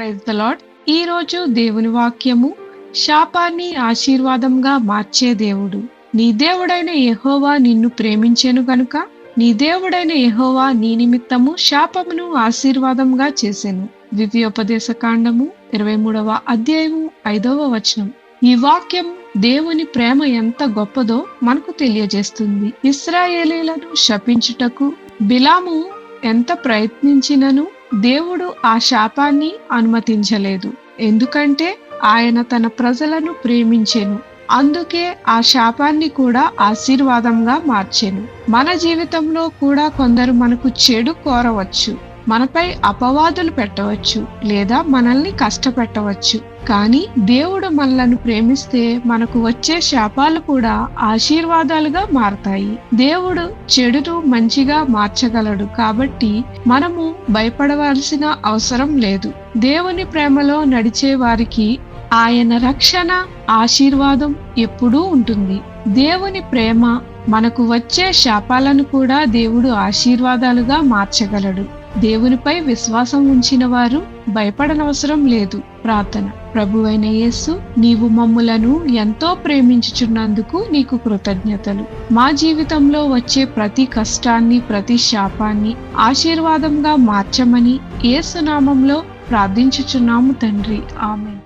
Praise the lord. ఈ రోజు దేవుని వాక్యము, శాపాన్ని ఆశీర్వాదంగా మార్చే దేవుడు. నీ దేవుడైన యెహోవా నిన్ను ప్రేమించెను గనుక నీ దేవుడైన యెహోవా నీ నిమిత్తము శాపమును ఆశీర్వాదంగా చేసెను. ద్వితీయోపదేశ కాండము 23వ అధ్యాయము 5వ వచనం. ఈ వాక్యం దేవుని ప్రేమ ఎంత గొప్పదో మనకు తెలియజేస్తుంది. ఇశ్రాయేలీలను శపించుటకు బిలాము ఎంత ప్రయత్నించినను దేవుడు ఆ శాపాన్ని అనుమతించలేదు. ఎందుకంటే ఆయన తన ప్రజలను ప్రేమించెను. అందుకే ఆ శాపాన్ని కూడా ఆశీర్వాదంగా మార్చెను. మన జీవితంలో కూడా కొందరు మనకు చెడు కోరవచ్చు, మనపై అపవాదులు పెట్టవచ్చు, లేదా మనల్ని కష్టపెట్టవచ్చు. కానీ దేవుడు మనలను ప్రేమిస్తే మనకు వచ్చే శాపాలు కూడా ఆశీర్వాదాలుగా మారతాయి. దేవుడు చెడును మంచిగా మార్చగలడు. కాబట్టి మనము భయపడవలసిన అవసరం లేదు. దేవుని ప్రేమలో నడిచే వారికి ఆయన రక్షణ, ఆశీర్వాదం ఎప్పుడూ ఉంటుంది. దేవుని ప్రేమ మనకు వచ్చే శాపాలను కూడా దేవుడు ఆశీర్వాదాలుగా మార్చగలడు. దేవునిపై విశ్వాసం ఉంచిన వారు భయపడనవసరం లేదు. ప్రార్థన. ప్రభువైన యేసు, నీవు మమ్ములను ఎంతో ప్రేమించుచున్నందుకు నీకు కృతజ్ఞతలు. మా జీవితంలో వచ్చే ప్రతి కష్టాన్ని, ప్రతి శాపాన్ని ఆశీర్వాదంగా మార్చమని యేసు నామంలో ప్రార్థించుచున్నాము తండ్రి. ఆమేన్.